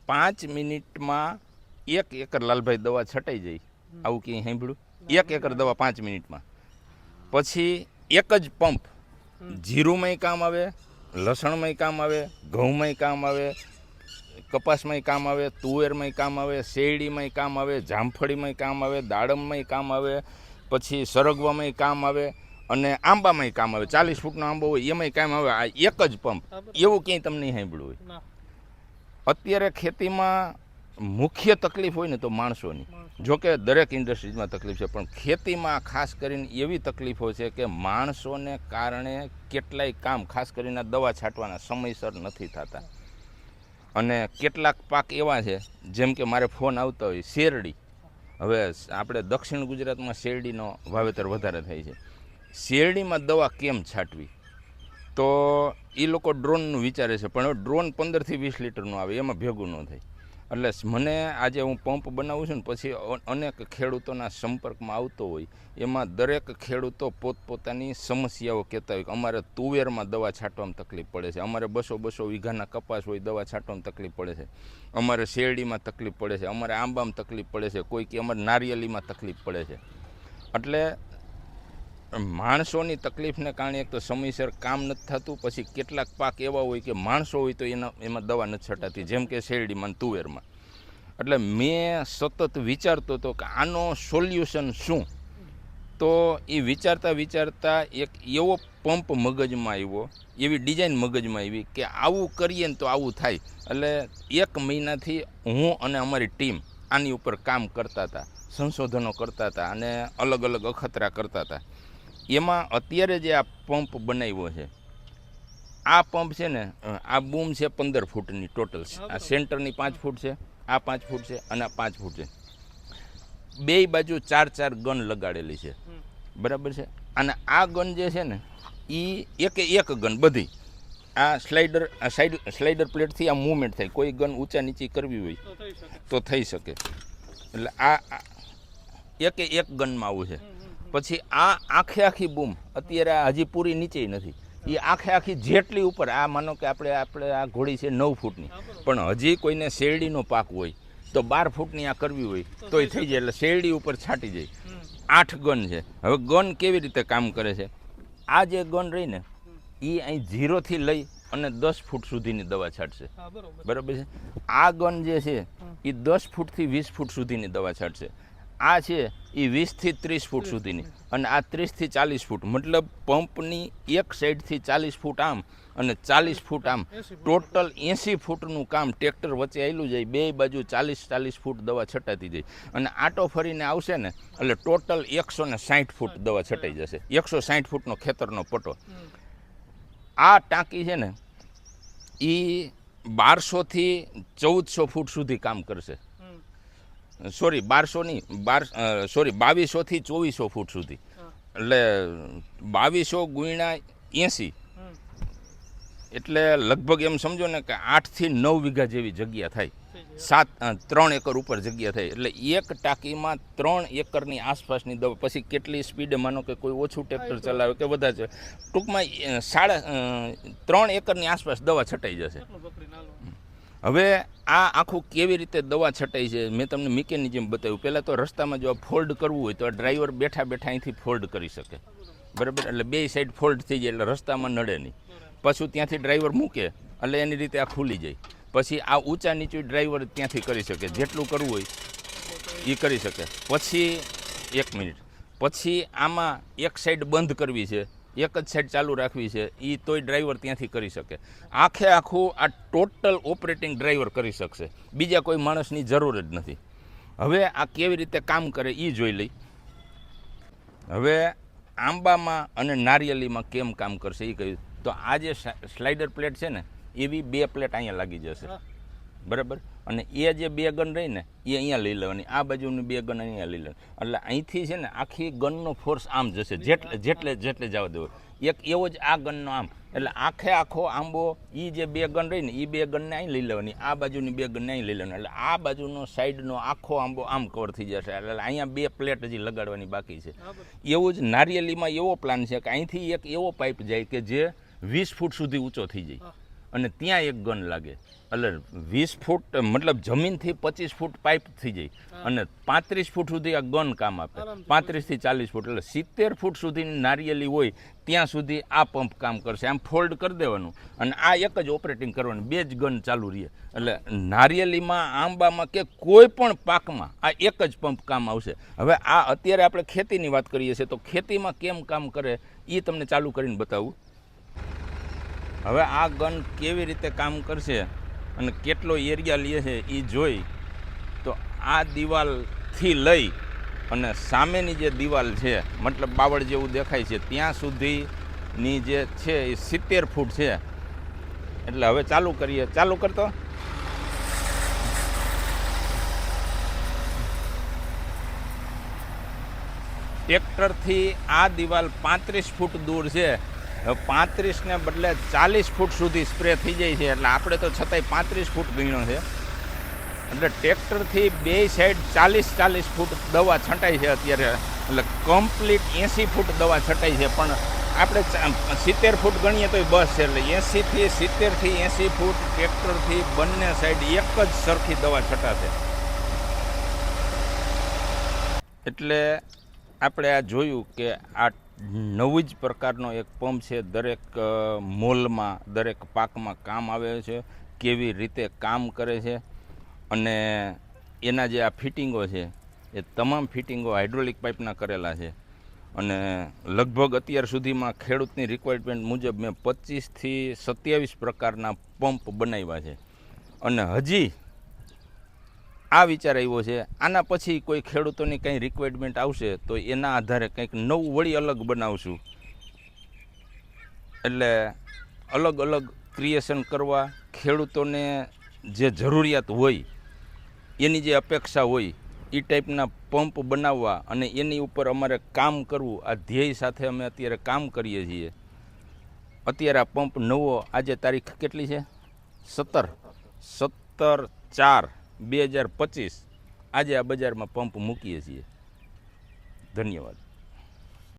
5 મિનિટમાં 1 એકર લાલભાઈ દવા છટાઈ જાય, આવું ક્યાંય સાંભળ્યું? 1 એકર દવા 5 મિનિટમાં. પછી એક જ પંપ જીરુંમાંય કામ આવે, લસણમાંય કામ આવે, ઘઉંમાંય કામ આવે, કપાસમાંય કામ આવે, તુવેરમાંય કામ આવે, શેરડીમાંય કામ આવે, જામફળીમાંય કામ આવે, દાડમમાંય કામ આવે, પછી સરગવામાંય કામ આવે અને આંબામાંય કામ આવે. 40 ફૂટનો આંબો હોય એમાંય કામ આવે. આ એક જ પંપ, એવું ક્યાંય તમને નહીં સાંભળ્યું હોય. અત્યારે ખેતીમાં મુખ્ય તકલીફ હોય ને તો માણસોની, જોકે દરેક ઇન્ડસ્ટ્રીઝમાં તકલીફ છે, પણ ખેતીમાં ખાસ કરીને એવી તકલીફો છે કે માણસોને કારણે કેટલાય કામ, ખાસ કરીને દવા છાંટવાના સમયસર નથી થતા. અને કેટલાક પાક એવા છે, જેમ કે મારે ફોન આવતા હોય શેરડી. હવે આપણે દક્ષિણ ગુજરાતમાં શેરડીનો વાવેતર વધારે થાય છે. શેરડીમાં દવા કેમ છાંટવી, તો એ લોકો ડ્રોનનું વિચારે છે, પણ ડ્રોન 15 થી 20 લીટરનું આવે, એમાં ભેગું ન થાય. એટલે મને આજે હું પંપ બનાવું છું ને પછી અનેક ખેડૂતોના સંપર્કમાં આવતો હોય, એમાં દરેક ખેડૂતો પોતપોતાની સમસ્યાઓ કહેતા હોય કે અમારે તુવેરમાં દવા છાંટવામાં તકલીફ પડે છે, અમારે 200 વીઘાના કપાસ હોય દવા છાંટવામાં તકલીફ પડે છે, અમારે શેરડીમાં તકલીફ પડે છે, અમારે આંબામાં તકલીફ પડે છે, કોઈ કે અમારે નારિયેળીમાં તકલીફ પડે છે. એટલે માણસોની તકલીફને કારણે એક તો સમયસર કામ નથી થતું, પછી કેટલાક પાક એવા હોય કે માણસો હોય તો એમાં દવા નથી છટાતી, જેમ કે શેરડીમાં તુવેરમાં. એટલે મેં સતત વિચારતો હતો કે આનો સોલ્યુશન શું. તો એ વિચારતા એક એવો પંપ મગજમાં આવ્યો, એવી ડિઝાઇન મગજમાં આવી કે આવું કરીએ ને તો આવું થાય. એટલે 1 મહિનાથી હું અને અમારી ટીમ આની ઉપર કામ કરતા હતા, સંશોધનો કરતા હતા અને અલગ અલગ અખતરા કરતા હતા. એમાં અત્યારે જે આ પંપ બનાવ્યો છે, આ પંપ છે ને, આ બૂમ છે 15 ફૂટની ટોટલ. આ સેન્ટરની 5 ફૂટ છે, આ 5 ફૂટ છે અને આ 5 ફૂટ છે. બે બાજુ 4 ગન લગાડેલી છે, બરાબર છે. અને આ ગન જે છે ને એ એક ગન બધી આ સ્લાઇડર પ્લેટથી આ મૂવમેન્ટ થાય, કોઈ ગન ઊંચા નીચી કરવી હોય તો થઈ શકે. એટલે આ એક ગનમાં આવું છે. પછી આ આખી બૂમ અત્યારે હજી પૂરી નીચે નથી, એ આખી જેટલી ઉપર, આ માનો કે આપણે આ ઘોડી છે 9 ફૂટની, પણ હજી કોઈને શેરડીનો પાક હોય તો 12 ફૂટની આ કરવી હોય તોય થઈ જાય. એટલે શેરડી ઉપર છાંટી જાય. 8 ગન છે. હવે ગન કેવી રીતે કામ કરે છે, આ જે ગન રહી ને એ અહીં 0 થી લઈ અને 10 ફૂટ સુધીની દવા છાંટશે, બરાબર છે. આ ગન જે છે એ 10 ફૂટથી 20 ફૂટ સુધીની દવા છાંટશે. આ છે એ 20 થી 30 ફૂટ સુધીની, અને આ 30 થી 40 ફૂટ, મતલબ પંપની એક સાઈડથી 40 ફૂટ આમ અને 40 ફૂટ આમ, ટોટલ 80 ફૂટનું કામ ટ્રેક્ટર વચ્ચે આવેલું જાય, બે બાજુ 40 ફૂટ દવા છટાતી જાય. અને આટો ફરીને આવશે ને એટલે ટોટલ 160 ફૂટ દવા છટાઈ જશે, 160 ફૂટનો ખેતરનો પટો. આ ટાંકી છે ને એ 1200 થી 1400 ફૂટ સુધી કામ કરશે. સોરી 2200 થી 2400 ફૂટ સુધી. એટલે 2200 ગુણ્યા 80 એટલે લગભગ એમ સમજો ને કે 8 થી 9 વીઘા જેવી જગ્યા થાય, 3 એકર ઉપર જગ્યા થાય. એટલે એક ટાંકીમાં 3 એકરની આસપાસની દવા. પછી કેટલી સ્પીડે, માનો કે કોઈ ઓછું ટ્રેક્ટર ચલાવે કે વધારે, ટૂંકમાં 3 એકરની આસપાસ દવા છટાઈ જશે. હવે આ આખું કેવી રીતે દવા છટાઈ છે મેં તમને મિકેનિઝમ બતાવ્યું. પહેલાં તો રસ્તામાં જો ફોલ્ડ કરવું હોય તો ડ્રાઈવર બેઠા અહીંથી ફોલ્ડ કરી શકે, બરાબર. એટલે બે સાઈડ ફોલ્ડ થઈ જાય એટલે રસ્તામાં નડે નહીં. પાછું ત્યાંથી ડ્રાઈવર મૂકે એટલે એની રીતે આ ખુલી જાય. પછી આ ઊંચા નીચું ડ્રાઈવર ત્યાંથી કરી શકે, જેટલું કરવું હોય એ કરી શકે. પછી 1 મિનિટ પછી આમાં એક સાઈડ બંધ કરવી છે, એક જ સાઈડ ચાલુ રાખવી છે, એ તોય ડ્રાઈવર ત્યાંથી કરી શકે. આખું આ ટોટલ ઓપરેટિંગ ડ્રાઈવર કરી શકશે, બીજા કોઈ માણસની જરૂર જ નથી. હવે આ કેવી રીતે કામ કરે એ જોઈ લઈ. હવે આંબામાં અને નારિયેળીમાં કેમ કામ કરશે એ કહ્યું. તો આ જે સ્લાઇડર પ્લેટ છે ને એવી 2 પ્લેટ અહીંયા લાગી જશે, બરાબર. અને એ જે 2 ગન રહી ને એ અહીંયા લઈ લેવાની, આ બાજુની 2 ગન અહીંયા લઈ લેવાની. એટલે અહીંથી છે ને આખી ગનનો ફોર્સ આમ જશે, જેટલે જવા દેવો. એક એવો જ આ ગનનો આમ, એટલે આખો આંબો એ જે 2 ગન રહી ને એ 2 ગનને અહીં લઈ લેવાની, આ બાજુની 2 ગનને અહીં લઈ લેવાની. એટલે આ બાજુનો સાઈડનો આખો આંબો આમ કવર થઈ જશે. એટલે અહીંયા 2 પ્લેટ હજી લગાડવાની બાકી છે. એવું જ નારિયેળીમાં એવો પ્લાન છે કે અહીંથી એક એવો પાઇપ જાય કે જે 20 ફૂટ સુધી ઊંચો થઈ જાય, અને ત્યાં એક ગન લાગે એટલે 20 ફૂટ મતલબ જમીનથી 25 ફૂટ પાઇપ થઈ જાય અને 35 ફૂટ સુધી આ ગન કામ આપે 35 થી 40 ફૂટ એટલે 70 ફૂટ સુધીની નારિયેલી હોય ત્યાં સુધી આ પંપ કામ કરશે આમ ફોલ્ડ કરી દેવાનું અને આ એક જ ઓપરેટિંગ કરવાનું 2 જ ગન ચાલુ રહે એટલે નારિયેલીમાં આંબામાં કે કોઈ પણ પાકમાં આ એક જ પંપ કામ આવશે હવે આ અત્યારે આપણે ખેતીની વાત કરીએ છીએ તો ખેતીમાં કેમ કામ કરે એ તમને ચાલુ કરીને બતાવું હવે આ ગન કેવી રીતે કામ કરશે અને કેટલો એરિયા લે છે એ જોઈ તો આ દિવાલથી લઈ અને સામેની જે દિવાલ છે મતલબ બાવળ જેવું દેખાય છે ત્યાં સુધીની જે છે એ 70 ફૂટ છે એટલે હવે ચાલુ કરીએ ચાલુ કરતો ટ્રેક્ટરથી આ દિવાલ 35 ફૂટ દૂર છે 35 ને બદલે 40 ફૂટ સુધી સ્પ્રે થઈ જાય છે એટલે આપણે તો છતાંય 35 ફૂટ ગણ્યો છે એટલે ટ્રેક્ટરથી બે સાઈડ 40 ફૂટ દવા છંટાય છે અત્યારે એટલે કમ્પ્લીટ 80 ફૂટ દવા છટાય છે પણ આપણે 70 ફૂટ ગણીએ તો બસ છે એટલે 80 થી 70 થી 80 ફૂટ ટ્રેક્ટરથી બંને સાઈડ એક જ સરખી દવા છટાશે એટલે આપણે આ જોયું કે આ નવું જ પ્રકારનો એક પંપ છે દરેક મોલમાં દરેક પાકમાં કામ આવે છે કેવી રીતે કામ કરે છે અને એના જે આ ફિટિંગો છે એ તમામ ફિટિંગો હાઇડ્રોલિક પાઇપના કરેલા છે અને લગભગ અત્યાર સુધીમાં ખેડૂતની રિક્વાયરમેન્ટ મુજબ મેં 25 થી 27 પ્રકારના પંપ બનાવ્યા છે અને હજી આ વિચાર આવ્યો છે આના પછી કોઈ ખેડૂતોની કંઈ રિક્વાયરમેન્ટ આવશે તો એના આધારે કંઈક નવું વળી અલગ બનાવશું એટલે અલગ અલગ ક્રિએશન કરવા ખેડૂતોને જે જરૂરિયાત હોય એની જે અપેક્ષા હોય એ ટાઈપના પંપ બનાવવા અને એની ઉપર અમારે કામ કરવું આ ધ્યેય સાથે અમે અત્યારે કામ કરીએ છીએ અત્યારે આ પંપ નવો આજે તારીખ કેટલી છે 17/4/2025 આજે આ બજારમાં પંપ મૂકીએ છીએ ધન્યવાદ